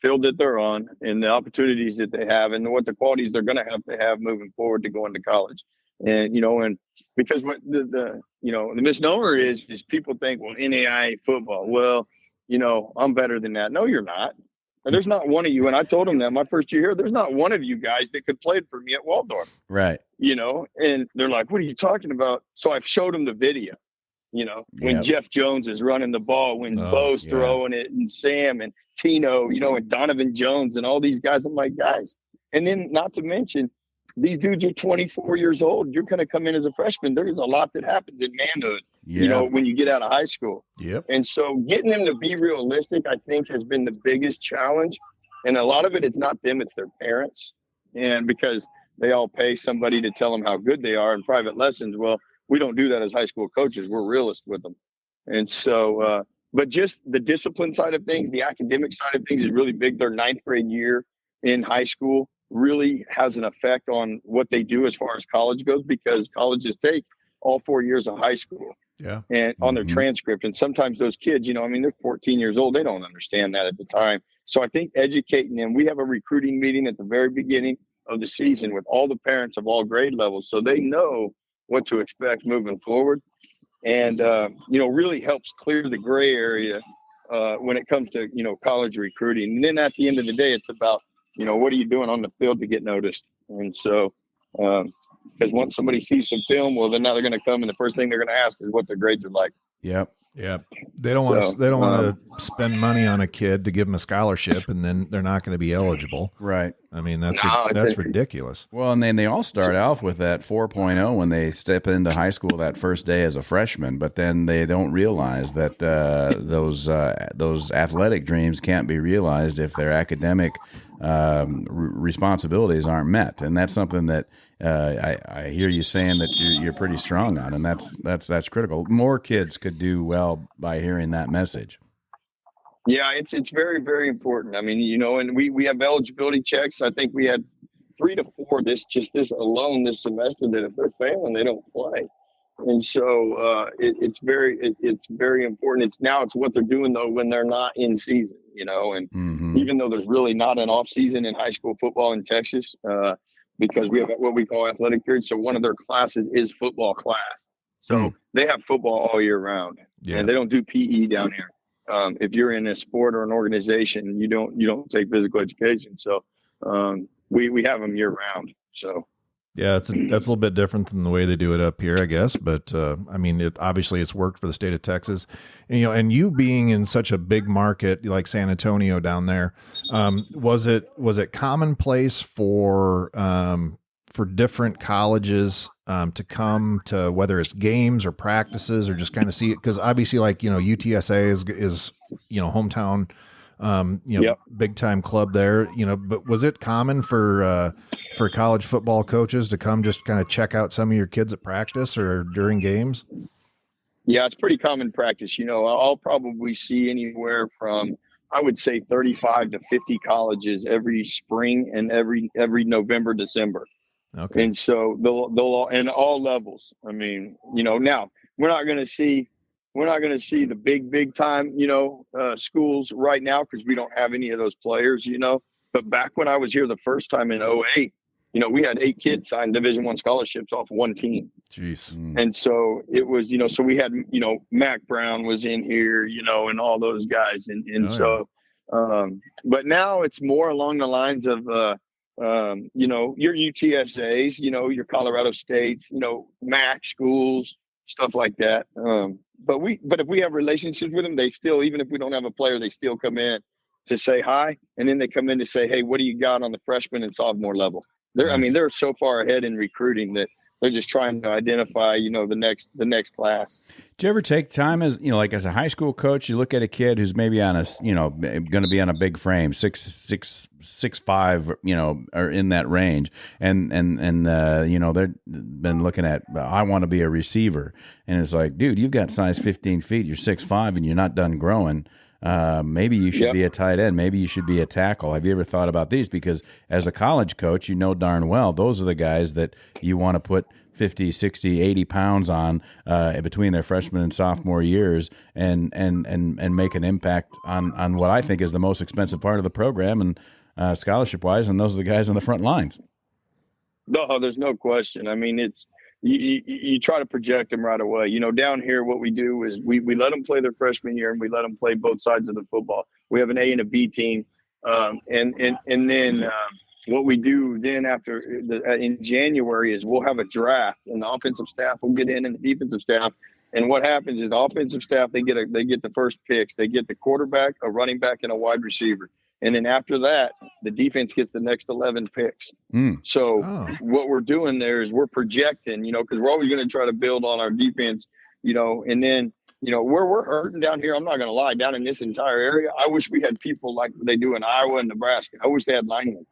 field that they're on and the opportunities that they have and what the qualities they're going to have moving forward to go into college. And, and because what the misnomer is people think, well, NAIA football, well, I'm better than that. No, you're not. And there's not one of you. And I told them that my first year here, there's not one of you guys that could play for me at Waldorf. Right. And they're like, what are you talking about? So I've showed them the video, when Jeff Jones is running the ball, when Bo's throwing it, and Sam and Tino, and Donovan Jones and all these guys. I'm like, guys. And then not to mention, these dudes are 24 years old. You're going to come in as a freshman. There's a lot that happens in manhood, when you get out of high school. Yep. And so getting them to be realistic, I think, has been the biggest challenge. And a lot of it's not them, it's their parents. And because they all pay somebody to tell them how good they are in private lessons. Well, we don't do that as high school coaches. We're realists with them. And so, but just the discipline side of things, the academic side of things is really big. Their 9th grade year in high school really has an effect on what they do as far as college goes, because colleges take all 4 years of high school and on their transcript. And sometimes those kids, they're 14 years old. They don't understand that at the time. So I think educating them, we have a recruiting meeting at the very beginning of the season with all the parents of all grade levels, so they know what to expect moving forward. And, really helps clear the gray area when it comes to, college recruiting. And then at the end of the day, it's about, what are you doing on the field to get noticed? And so, because once somebody sees some film, well, then now they're going to come, and the first thing they're going to ask is what their grades are like. Yep. They don't want to. They don't want to spend money on a kid to give them a scholarship, and then they're not going to be eligible. Right. I mean, that's ridiculous. Well, and then they all start off with that 4.0 when they step into high school that first day as a freshman, but then they don't realize that those athletic dreams can't be realized if their academic responsibilities aren't met, and that's something that I hear you saying that you're pretty strong on, and that's critical. More kids could do well by hearing that message. Yeah, it's very, very important. I mean, and we have eligibility checks. I think we had 3 to 4 this alone this semester that if they're failing, they don't play. And so it's very important. It's what they're doing though when they're not in season, and even though there's really not an off season in high school football in Texas, because we have what we call athletic periods. So one of their classes is football class. So they have football all year round, and they don't do PE down here. If you're in a sport or an organization, you don't take physical education. So we have them year round. So. Yeah, that's a little bit different than the way they do it up here, I guess. But I mean, obviously it's worked for the state of Texas, and and you being in such a big market like San Antonio down there, was it commonplace for different colleges to come to, whether it's games or practices or just kind of see it? Because obviously, like UTSA is hometown. Big time club there, but was it common for college football coaches to come just kind of check out some of your kids at practice or during games? Yeah, it's pretty common practice. I'll probably see anywhere from, I would say, 35 to 50 colleges every spring and every November, December. Okay. And so they'll all, and all levels. I mean, now we're not going to see the big time, schools right now, because we don't have any of those players, But back when I was here the first time in 2008, we had 8 kids sign Division I scholarships off one team. Jeez. And so it was, so we had, Mac Brown was in here, and all those guys. But now it's more along the lines of, your UTSAs, your Colorado States, MAC schools, stuff like that. But if we have relationships with them, they still, even if we don't have a player, they still come in to say hi, and then they come in to say, hey, what do you got on the freshman and sophomore level? They're so far ahead in recruiting that trying to identify, the next class. Do you ever take time as a high school coach? You look at a kid who's maybe on a going to be on a big frame, 6'5", or in that range, and they've been looking at, I want to be a receiver, and it's like, dude, you've got size 15 feet, you're 6'5", and you're not done growing. Maybe you should be a tight end. Maybe you should be a tackle. Have you ever thought about these? Because as a college coach, darn well those are the guys that you want to put 50, 60, 80 pounds on between their freshman and sophomore years and make an impact on what I think is the most expensive part of the program and scholarship-wise, and those are the guys on the front lines. No, there's no question. I mean, it's you try to project them right away. Down here, what we do is we let them play their freshman year, and we let them play both sides of the football. We have an A and a B team, and then what we do then after in January is we'll have a draft, and the offensive staff will get in, and the defensive staff. And what happens is the offensive staff they get the first picks. They get the quarterback, a running back, and a wide receiver. And then after that, the defense gets the next 11 picks. So what we're doing there is we're projecting, because we're always going to try to build on our defense, and then, where we're hurting down here, I'm not going to lie, down in this entire area, I wish we had people like they do in Iowa and Nebraska. I wish they had linemen,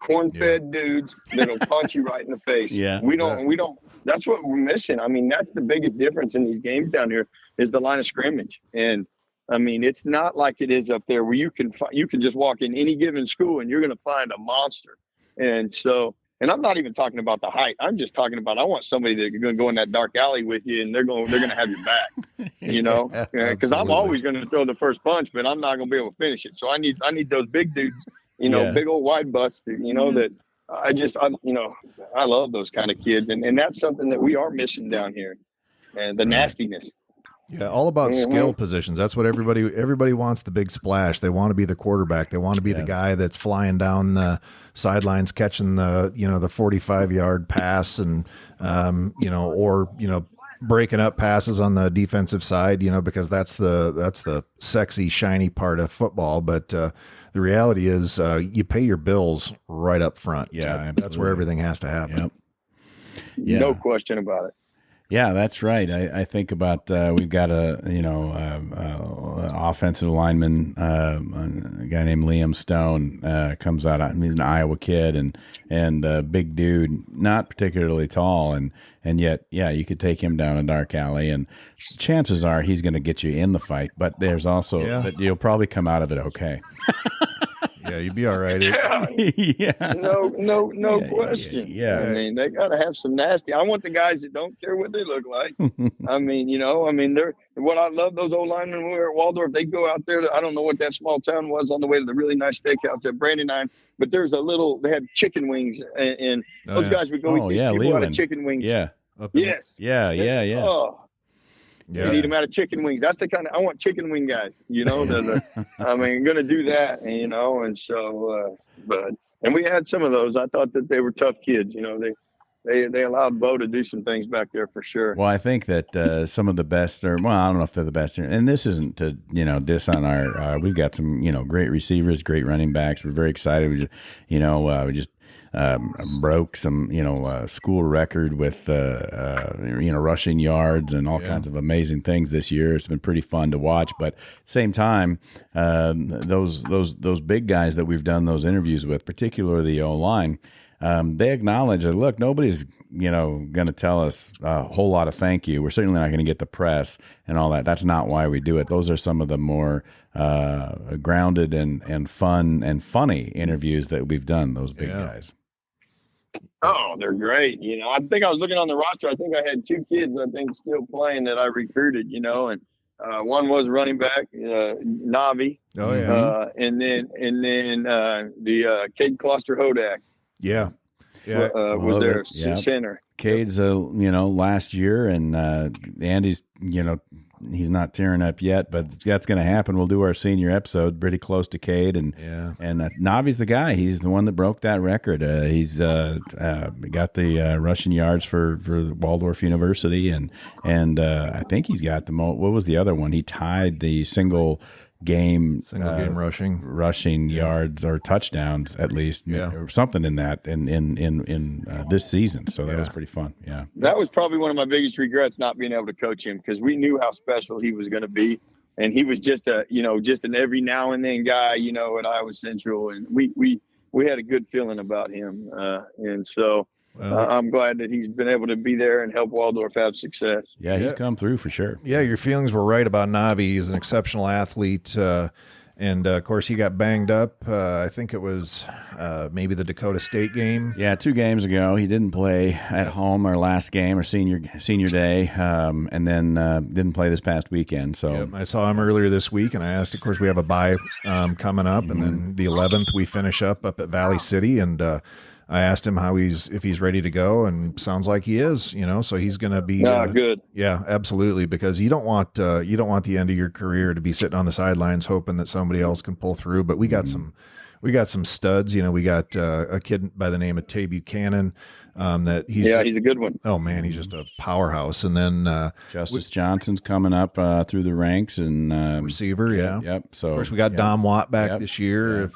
corn-fed dudes that'll punch you right in the face. Yeah. We don't, that's what we're missing. I mean, that's the biggest difference in these games down here is the line of scrimmage. And, I mean, it's not like it is up there where you can just walk in any given school and you're going to find a monster. And so, and I'm not even talking about the height. I'm just talking about, I want somebody that's going to go in that dark alley with you and they're going to have your back, because I'm always going to throw the first punch, but I'm not going to be able to finish it. So I need those big dudes, big old wide butts, that I love those kind of kids. And that's something that we are missing down here, and the nastiness. Yeah, all about skill positions. That's what everybody wants, the big splash. They want to be the quarterback. They want to be the guy that's flying down the sidelines, catching the 45-yard pass and breaking up passes on the defensive side, because that's the sexy, shiny part of football. But the reality is you pay your bills right up front. Yeah, that's where everything has to happen. Yep. Yeah. No question about it. Yeah, that's right. I think about we've got offensive lineman, a guy named Liam Stone comes out. He's an Iowa kid and a big dude, not particularly tall, and yet, you could take him down a dark alley, and chances are he's going to get you in the fight. But there's also that you'll probably come out of it okay. Yeah, you'd be all right. Yeah. No question. Yeah. I mean, they got to have some nasty. I want the guys that don't care what they look like. I mean, they're what I love, those old linemen when we were at Waldorf, they go out there I don't know what that small town was on the way to the really nice steakhouse at Brandywine, but there's they had chicken wings, and those guys would go eat these people out of chicken wings. Yeah. Yes. Yeah. Oh. Yeah. You eat them out of chicken wings. That's the kind of, I want chicken wing guys, going to do that, and so, and we had some of those. I thought that they were tough kids, they allowed Bo to do some things back there for sure. Well, I think that some of the best I don't know if they're the best, and this isn't to, diss on our, we've got some, great receivers, great running backs. We're very excited. We just, broke some, school record with, rushing yards and all kinds of amazing things this year. It's been pretty fun to watch, but at the same time, those big guys that we've done those interviews with, particularly the O-line, they acknowledge that, look, nobody's, going to tell us a whole lot of thank you. We're certainly not going to get the press and all that. That's not why we do it. Those are some of the more grounded and fun and funny interviews that we've done, those big guys. Oh, they're great. I think I was looking on the roster. I think I had two kids, still playing that I recruited, and one was running back, Navi. Oh, yeah. And then the Cade Kloster Hodak. Yeah. Was their center. Cade's, last year, and Andy's, he's not tearing up yet, but that's going to happen. We'll do our senior episode pretty close to Cade, and Navi's the guy. He's the one that broke that record. He's got the rushing yards for Waldorf University, and I think he's got what was the other one? He tied the single single game rushing yards or touchdowns at least, or something in that in this season. So that was pretty fun. Yeah, that was probably one of my biggest regrets, not being able to coach him, because we knew how special he was going to be, and he was just an every now and then guy, at Iowa Central, and we had a good feeling about him, and so. I'm glad that he's been able to be there and help Waldorf have success. Yeah, he's come through for sure. Yeah, your feelings were right about Navi. He's an exceptional athlete. And, of course, he got banged up. I think it was maybe the Dakota State game. Yeah, 2 games ago. He didn't play at home our last game or senior day, and then didn't play this past weekend. So I saw him earlier this week, and I asked, of course, we have a bye coming up, and then the 11th we finish up at Valley City, and I asked him if he's ready to go, and sounds like he is. So he's going to be good. Yeah, absolutely, because you don't want the end of your career to be sitting on the sidelines hoping that somebody else can pull through. But we got some studs. We got a kid by the name of Tay Buchanan. He's a good one. Oh man, he's just a powerhouse. And then Justice Johnson's coming up through the ranks and receiver. Yeah. Yep. So of course we got Dom Watt back this year.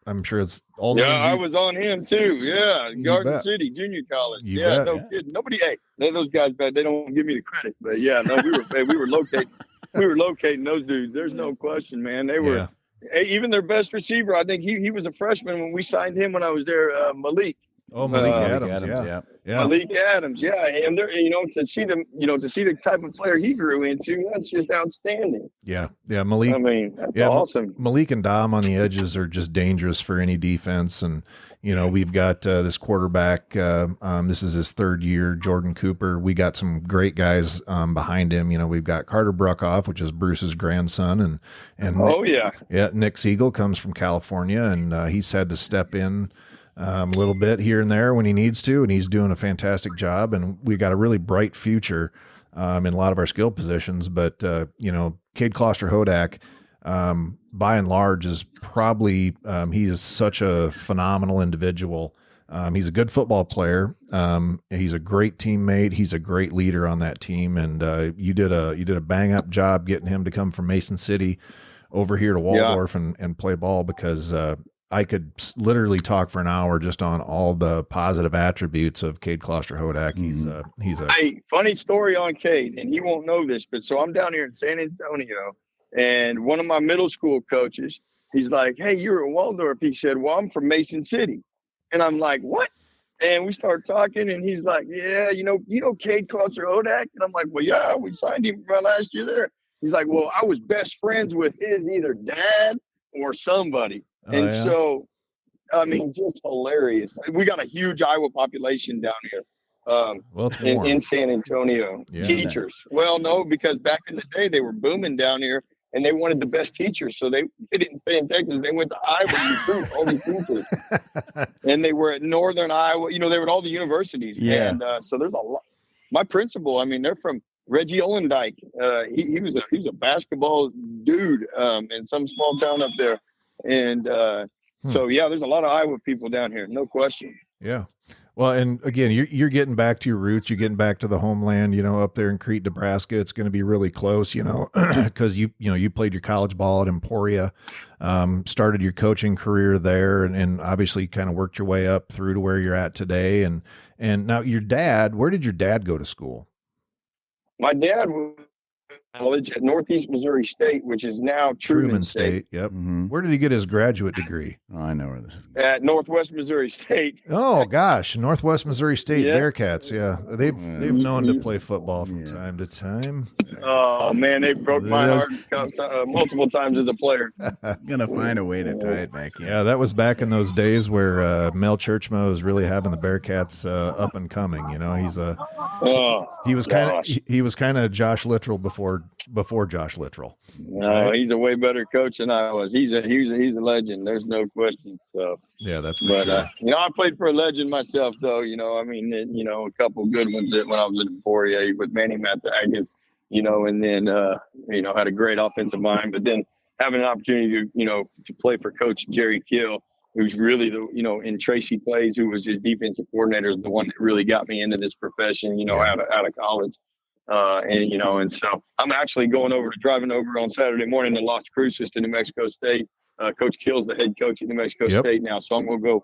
I'm sure it's all. Yeah, I was on him too. Yeah, Garden City Junior College. No kidding. Nobody. Hey, those guys back. They don't give me the credit, but we were locating those dudes. There's no question, man. They were. Hey, even their best receiver, I think he was a freshman when we signed him when I was there. Malik. Oh, Malik Adams. Malik Adams, and to see the type of player he grew into, that's just outstanding. Yeah, Malik. I mean, that's awesome. Malik and Dom on the edges are just dangerous for any defense, and we've got this quarterback. This is his 3rd year, Jordan Cooper. We got some great guys behind him. We've got Carter Bruckoff, which is Bruce's grandson, and Nick Siegel comes from California, and he's had to step in a little bit here and there when he needs to, and he's doing a fantastic job. And we've got a really bright future in a lot of our skill positions. But Cade Kloster-Hodak, by and large, is probably he is such a phenomenal individual. He's a good football player. He's a great teammate. He's a great leader on that team. And you did a bang up job getting him to come from Mason City over here to Waldorf and play ball, because I could literally talk for an hour just on all the positive attributes of Cade Kloster-Hodak. Hey, funny story on Cade, and he won't know this, but so I'm down here in San Antonio, and one of my middle school coaches, he's like, "Hey, you're at Waldorf." He said, "Well, I'm from Mason City," and I'm like, "What?" And we start talking, and he's like, "Yeah, you know Cade Kloster-Hodak," and I'm like, "Well, yeah, we signed him my last year there." He's like, "Well, I was best friends with his either dad or somebody." So, I mean, just hilarious. We got a huge Iowa population down here in San Antonio. Teachers. Well, no, because back in the day, they were booming down here, and they wanted the best teachers. So they didn't stay in Texas. They went to Iowa to recruit all these teachers. And they were at Northern Iowa. They were at all the universities. Yeah. And so there's a lot. My principal, I mean, they're from Reggie Ollendike. He was a basketball dude in some small town up there. And so, there's a lot of Iowa people down here, no question. Yeah. Well, and again, you're getting back to your roots. You're getting back to the homeland, up there in Crete, Nebraska. It's going to be really close, because you played your college ball at Emporia, started your coaching career there, and obviously kind of worked your way up through to where you're at today. And now your dad, where did your dad go to school? My dad was college at Northeast Missouri State, which is now Truman State. Yep. Mm-hmm. Where did he get his graduate degree? Oh, I know where this is. At Northwest Missouri State. Oh gosh, Northwest Missouri State Bearcats. Yeah, they've known to play football from time to time. Oh man, they broke my heart multiple times as a player. Gonna find a way to tie it back in. Yeah, that was back in those days where Mel Churchma was really having the Bearcats up and coming. He was kind of Josh Littrell before Josh Littrell. No, he's a way better coach than I was. He's a legend. There's no question. So yeah, that's for sure. I played for a legend myself, though. A couple good ones when I was in Emporia with Manny Matakis. And then had a great offensive mind. But then having an opportunity to play for Coach Jerry Kill, who's really and Tracy Clays, who was his defensive coordinator, is the one that really got me into this profession. Out of college. And so I'm actually driving over on Saturday morning to Las Cruces to New Mexico State. Coach Kill's the head coach at New Mexico State now. So I'm going to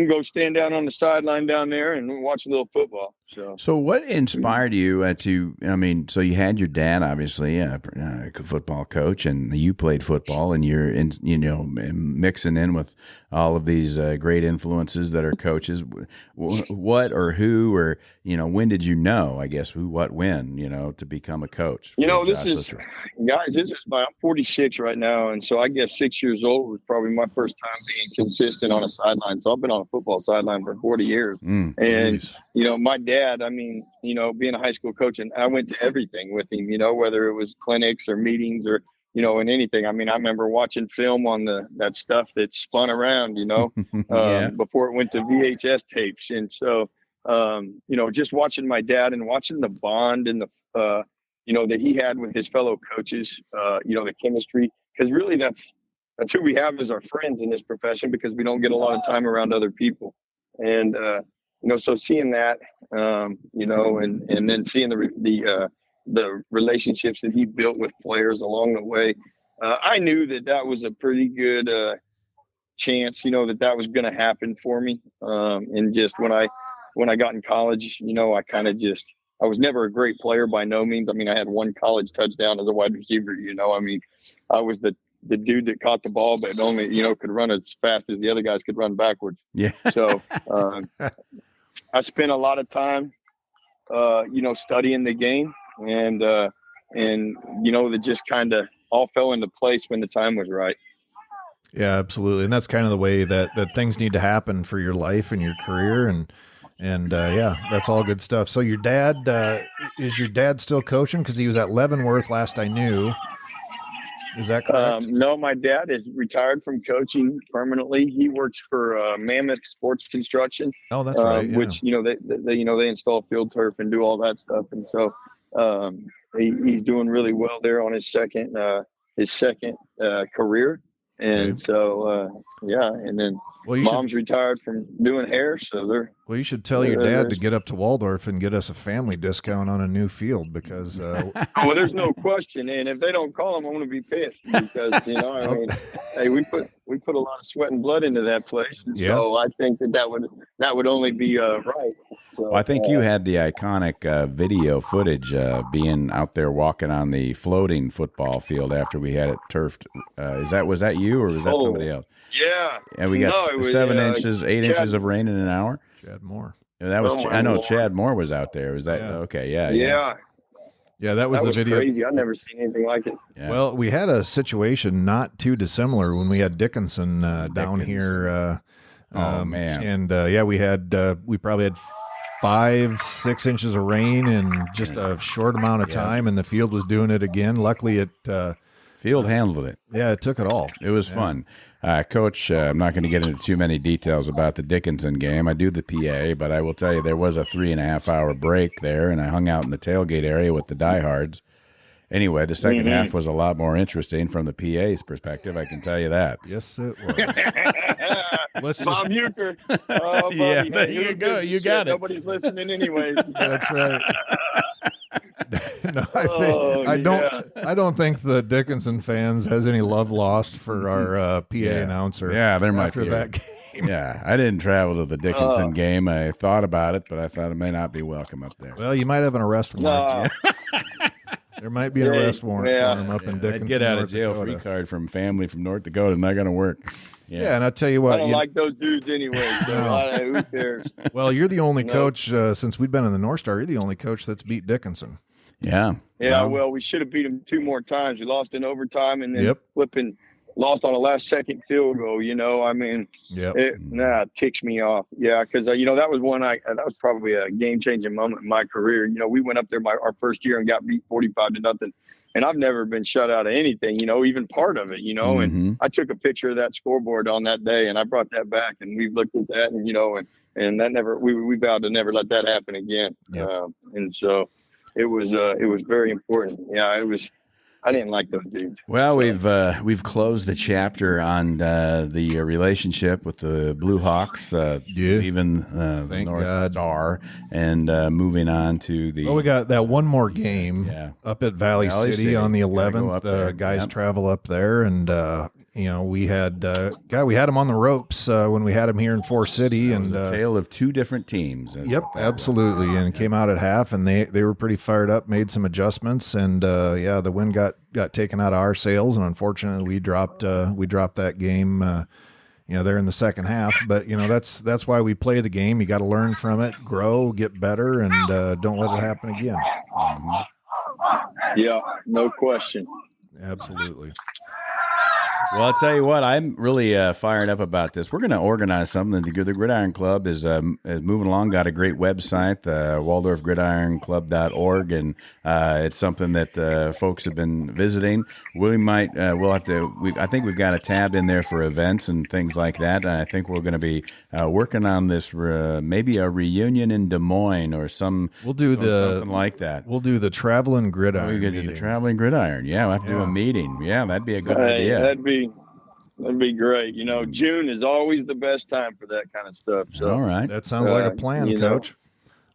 go stand down on the sideline down there and watch a little football. So what inspired you so you had your dad, obviously, a football coach, and you played football, and you're mixing in with all of these great influences that are coaches. What or who or, when did you know, I guess, who, what, when, to become a coach? I'm 46 right now. And so I guess 6 years old was probably my first time being consistent on a sideline. So I've been on a football sideline for 40 years. My dad, being a high school coach, and I went to everything with him, whether it was clinics or meetings or, and anything. I remember watching film on that stuff that spun around, before it went to VHS tapes. And so, just watching my dad and watching the bond and the, that he had with his fellow coaches, the chemistry, because really that's who we have as our friends in this profession, because we don't get a lot of time around other people. And, so seeing that, and then seeing the relationships that he built with players along the way, I knew that was a pretty good chance, that was going to happen for me. And just when I got in college, I was never a great player by no means. I had one college touchdown as a wide receiver. I was the dude that caught the ball, but only, could run as fast as the other guys could run backwards. Yeah. So I spent a lot of time, studying the game, and that just kind of all fell into place when the time was right. Yeah, absolutely. And that's kind of the way that things need to happen for your life and your career. And that's all good stuff. So your dad, is your dad still coaching? Because he was at Leavenworth last I knew. Is that correct? No, my dad is retired from coaching permanently. He works for Mammoth Sports Construction. Oh, that's right. Yeah. Which they install field turf and do all that stuff. And so he's doing really well there on his second career. And so and then mom's retired from doing hair, so they're. Well, you should tell your dad to get up to Waldorf and get us a family discount on a new field, because. Well, there's no question, and if they don't call him, I'm going to be pissed, because hey, we put a lot of sweat and blood into that place, so I think that would only be right. So, well, I think you had the iconic video footage being out there walking on the floating football field after we had it turfed. Was that you, or was that somebody else? Yeah. And we got 8 inches of rain in an hour. Chad Moore. That was. I know Chad Moore was out there. Was that okay? Yeah. Yeah, that was the video. Crazy. I've never seen anything like it. Yeah. Well, we had a situation not too dissimilar when we had Dickinson down here. Man. And we probably had 5-6 inches of rain in just a short amount of time, and the field was doing it again. Luckily, field handled it. Yeah, it took it all. It was fun. Coach, I'm not going to get into too many details about the Dickinson game. I do the PA, but I will tell you there was a 3.5-hour break there, and I hung out in the tailgate area with the diehards. Anyway, the second half was a lot more interesting from the PA's perspective, I can tell you that. Yes, it was. Bob Euchre. Oh, yeah, there you go. You got it. Nobody's listening anyways. That's right. No, I don't think the Dickinson fans has any love lost for our PA announcer. Yeah, there might be that game. Yeah, I didn't travel to the Dickinson game. I thought about it, but I thought it may not be welcome up there. Well, you might have an arrest warrant. There might be an arrest warrant for him up in Dickinson. I'd get out of jail free card from family from North Dakota. Not going to work. Yeah, and I'll tell you what. I don't like those dudes anyway, so who cares? Well, you're the only coach, since we've been in the North Star, you're the only coach that's beat Dickinson. Yeah. Yeah, well, we should have beat them 2 more times. We lost in overtime and then lost on a last-second field goal, it ticks me off. Yeah, because, that was that was probably a game-changing moment in my career. We went up there our first year and got beat 45-0. And I've never been shut out of anything, even part of it, and I took a picture of that scoreboard on that day and I brought that back and we looked at that and that never, we vowed to never let that happen again. Yep. And so it was very important. Yeah, it was I didn't like those dudes. Well, we've closed the chapter on the relationship with the Blue Hawks, even the North Star, and moving on to the. Well, we got that one more game up at Valley City on the 11th. Guys travel up there, and we had him on the ropes when we had him here in Forest City, and a tale of two different teams. Yep, absolutely, and came out at half, and they were pretty fired up, made some adjustments, and the wind got taken out of our sails, and unfortunately we dropped that game there in the second half. But that's why we play the game. You got to learn from it, grow, get better, and don't let it happen again. Yeah, no question. Absolutely. Well, I'll tell you what, I'm really fired up about this. We're going to organize something. The Gridiron Club is moving along, got a great website, waldorfgridironclub.org, and it's something that folks have been visiting. We'll have to, I think we've got a tab in there for events and things like that. And I think we're going to be working on this, maybe a reunion in Des Moines or something like that. We'll do the Traveling Gridiron. We could do the Traveling Gridiron. Yeah, we'll have to do a meeting. Yeah, that'd be a good idea. That'd be great. June is always the best time for that kind of stuff. So, all right, that sounds like a plan, Coach.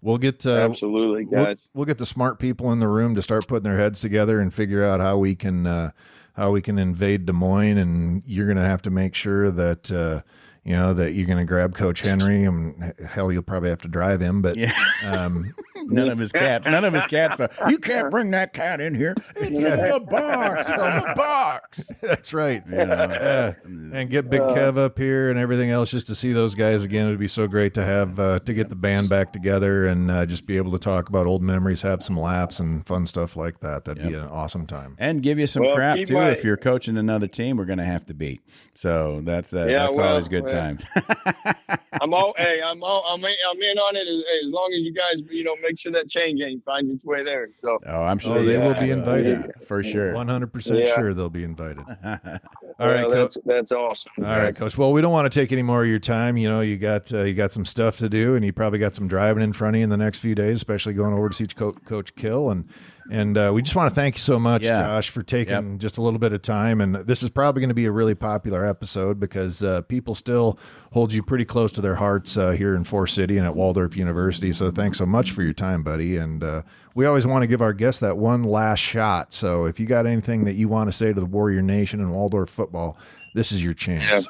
We'll get absolutely, guys. We'll get the smart people in the room to start putting their heads together and figure out how we can invade Des Moines. And you're going to have to make sure that that you're going to grab Coach Henry. And hell, you'll probably have to drive him. But none of his cats. Though. You can't bring that cat in here. It's in the box. It's in the box. That's right. And get Big Kev up here and everything else just to see those guys again. It'd be so great to have to get the band back together and just be able to talk about old memories, have some laughs and fun stuff like that. That'd be an awesome time. And give you some crap too if you're coaching another team we're going to have to beat. So that's always a good time. I'm in on it as long as you guys make sure that change ain't find its way there. So I'm sure they will be invited for sure. 100% sure they'll be invited. All right, Coach. That's awesome. All right, Coach. Well, we don't want to take any more of your time. You got some stuff to do, and you probably got some driving in front of you in the next few days, especially going over to see Coach Kill. And we just want to thank you so much, Josh, for taking just a little bit of time. And this is probably going to be a really popular episode because people still hold you pretty close to their hearts here in Forest City and at Waldorf University. So thanks so much for your time, buddy. And we always want to give our guests that one last shot. So if you got anything that you want to say to the Warrior Nation and Waldorf football, this is your chance.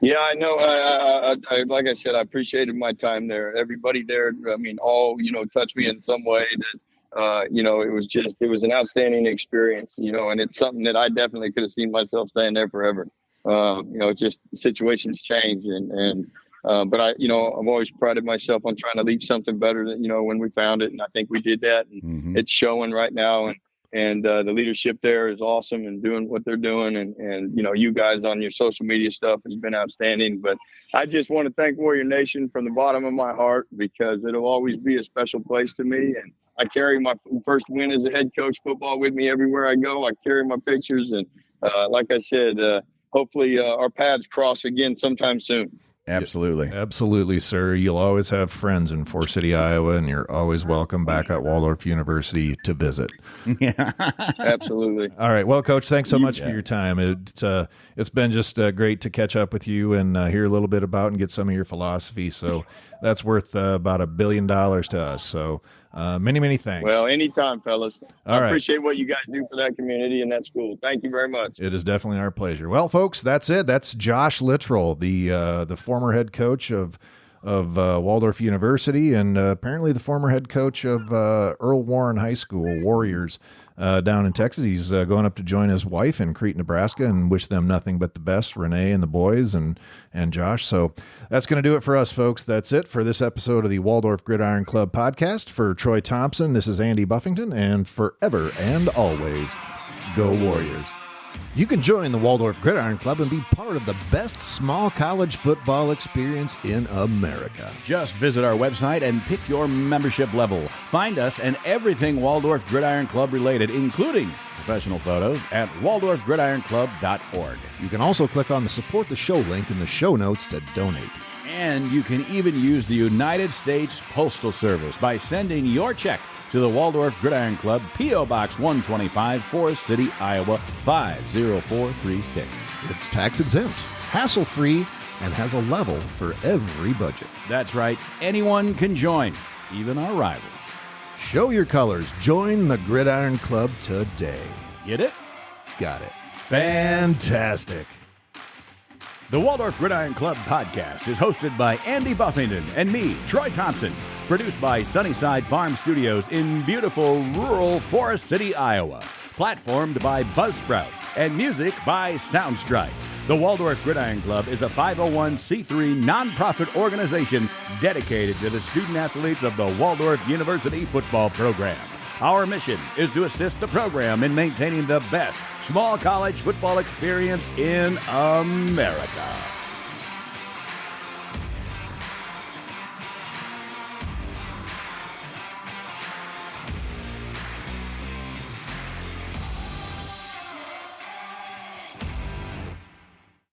Yeah, I know. Like I said, I appreciated my time there. Everybody there, all touched me in some way that. It was an outstanding experience, and it's something that I definitely could have seen myself staying there forever. Just situations change but I've always prided myself on trying to leave something better than, when we found it. And I think we did that, and it's showing right now. And the leadership there is awesome and doing what they're doing. And you guys on your social media stuff has been outstanding. But I just want to thank Warrior Nation from the bottom of my heart because it'll always be a special place to me. And I carry my first win as a head coach football with me everywhere I go. I carry my pictures. And like I said, hopefully our paths cross again sometime soon. Absolutely, sir. You'll always have friends in Forest City, Iowa, and you're always welcome back at Waldorf University to visit. Absolutely. All right. Well, Coach, thanks so much for your time. It's been just great to catch up with you and hear a little bit about and get some of your philosophy. So that's worth about $1 billion to us. So many, many thanks. Well, anytime, fellas. I appreciate what you guys do for that community and that school. Thank you very much. It is definitely our pleasure. Well, folks, that's it. That's Josh Littrell, the former head coach of Waldorf University and apparently the former head coach of Earl Warren High School Warriors down in Texas. He's going up to join his wife in Crete, Nebraska, and wish them nothing but the best, Renee and the boys and Josh. So that's going to do it for us, folks. That's it for this episode of the Waldorf Gridiron Club Podcast. For Troy Thompson, this is Andy Buffington, and forever and always, go Warriors. You can join the Waldorf Gridiron Club and be part of the best small college football experience in America. Just visit our website and pick your membership level. Find us and everything Waldorf Gridiron Club related, including professional photos, at waldorfgridironclub.org. You can also click on the Support the Show link in the show notes to donate. And you can even use the United States Postal Service by sending your check to the Waldorf Gridiron Club, P.O. Box 125, Forest City, Iowa, 50436. It's tax exempt, hassle-free, and has a level for every budget. That's right. Anyone can join, even our rivals. Show your colors. Join the Gridiron Club today. Get it? Got it. Fantastic. The Waldorf Gridiron Club Podcast is hosted by Andy Buffington and me, Troy Thompson. Produced by Sunnyside Farm Studios in beautiful rural Forest City, Iowa. Platformed by Buzzsprout and music by Soundstripe. The Waldorf Gridiron Club is a 501c3 nonprofit organization dedicated to the student athletes of the Waldorf University football program. Our mission is to assist the program in maintaining the best small college football experience in America.